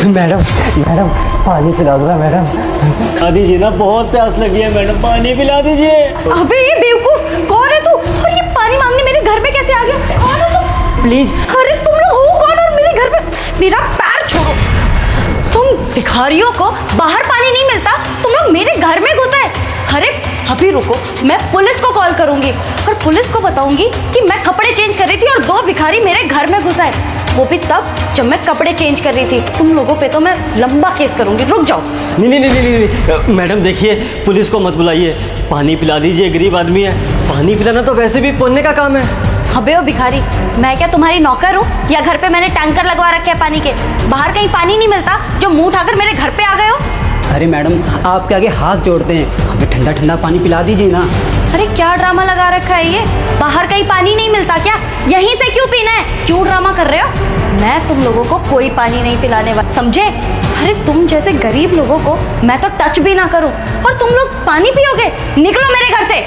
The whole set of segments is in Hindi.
मैडम मैडम पानी पिला दो ना मैडम। पिला दीजिए ना, बहुत प्यास लगी है मैडम, पानी पिला दीजिए। अबे ये बेवकूफ, कौन है तू और ये पानी मांगने मेरे घर में कैसे आ गया? कौन हो तुम? प्लीज। अरे तुम लोग हो कौन और मेरे घर में? मेरा पैर छोड़ो। तुम भिखारियों को बाहर पानी नहीं मिलता, तुम लोग मेरे घर में घुसे। अरे अभी रुको, मैं पुलिस को कॉल करूंगी और पुलिस को बताऊंगी कि मैं कपड़े चेंज कर रही थी और 2 भिखारी मेरे घर में घुसा है, वो भी तब जब मैं कपड़े चेंज कर रही थी। तुम लोगों पे तो मैं लंबा केस करूंगी, रुक जाओ। नहीं नहीं नहीं नहीं, नहीं। मैडम देखिए, पुलिस को मत बुलाइए, पानी पिला दीजिए, गरीब आदमी है, पानी पिलाना तो वैसे भी पुण्य का काम है। अबे ओ भिखारी, मैं क्या तुम्हारी नौकर हूँ या घर पे मैंने टैंकर लगवा रखे हैं पानी के? बाहर कहीं पानी नहीं मिलता जो मुंह उठाकर मेरे घर पे आ गए हो? अरे मैडम, आपके आगे हाथ जोड़ते हैं, हमें ठंडा ठंडा पानी पिला दीजिए ना। अरे क्या ड्रामा लगा रखा है ये? बाहर कहीं पानी नहीं मिलता क्या? यहीं से क्यों पीना है? क्यों ड्रामा कर रहे हो? मैं तुम लोगों को कोई पानी नहीं पिलाने वाली, समझे? अरे तुम जैसे गरीब लोगों को मैं तो टच भी ना करूं और तुम लोग पानी पियोगे? निकलो मेरे घर से।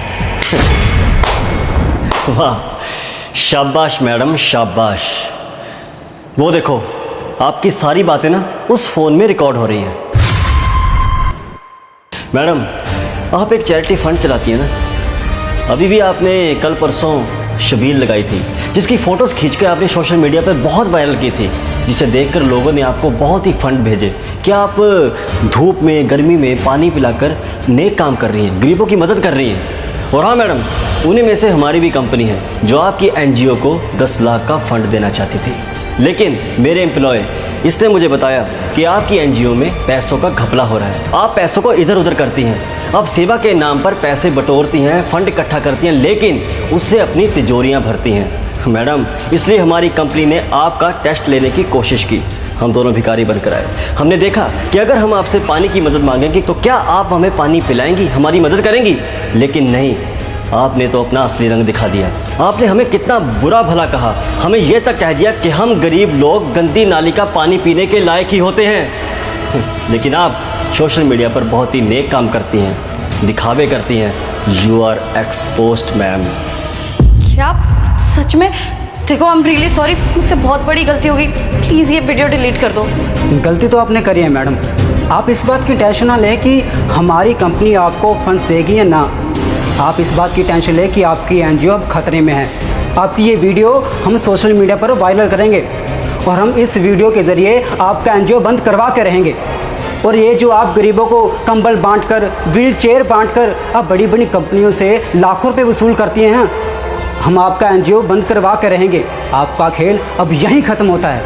वाह, शाबाश मैडम, शाबाश। वो देखो, आपकी सारी बातें ना उस फोन में रिकॉर्ड हो रही हैं। मैडम, आप एक चैरिटी फंड चलाती हैं ना? अभी भी आपने कल परसों शबील लगाई थी, जिसकी फ़ोटोज़ खींचकर आपने सोशल मीडिया पर बहुत वायरल की थी, जिसे देखकर लोगों ने आपको बहुत ही फंड भेजे कि आप धूप में, गर्मी में पानी पिलाकर नेक काम कर रही हैं, गरीबों की मदद कर रही हैं। और हाँ मैडम, उन्हीं में से हमारी भी कंपनी है जो आपकी एनजीओ को 10 लाख का फंड देना चाहती थी, लेकिन मेरे एम्प्लॉय इसने मुझे बताया कि आपकी एनजीओ में पैसों का घपला हो रहा है, आप पैसों को इधर उधर करती हैं, आप सेवा के नाम पर पैसे बटोरती हैं, फंड इकट्ठा करती हैं, लेकिन उससे अपनी तिजोरियां भरती हैं। मैडम, इसलिए हमारी कंपनी ने आपका टेस्ट लेने की कोशिश की, हम दोनों भिखारी बनकर आए। हमने देखा कि अगर हम आपसे पानी की मदद मांगेंगे तो क्या आप हमें पानी पिलाएंगी, हमारी मदद करेंगी? लेकिन नहीं, आपने तो अपना असली रंग दिखा दिया। आपने हमें कितना बुरा भला कहा, हमें यह तक कह दिया कि हम गरीब लोग गंदी नाली का पानी पीने के लायक ही होते हैं। लेकिन आप सोशल मीडिया पर बहुत ही नेक काम करती हैं, दिखावे करती हैं। You are exposed ma'am. क्या सच में? देखो, आई एम रियली सॉरी, मुझसे बहुत बड़ी गलती हो गई, प्लीज़ ये वीडियो डिलीट कर दो। गलती तो आपने करी है मैडम, आप इस बात की टेंशन ना लें कि हमारी कंपनी आपको फंड्स देगी या ना। आप इस बात की टेंशन लें कि आपकी एनजीओ अब खतरे में है। आपकी ये वीडियो हम सोशल मीडिया पर वायरल करेंगे और हम इस वीडियो के ज़रिए आपका एनजीओ बंद करवा के रहेंगे। और ये जो आप गरीबों को कंबल बांटकर, व्हील चेयर बांटकर आप बड़ी बड़ी कंपनियों से लाखों रुपए वसूल करती हैं, हम आपका एनजीओ बंद करवा के रहेंगे। आपका खेल अब यहीं ख़त्म होता है।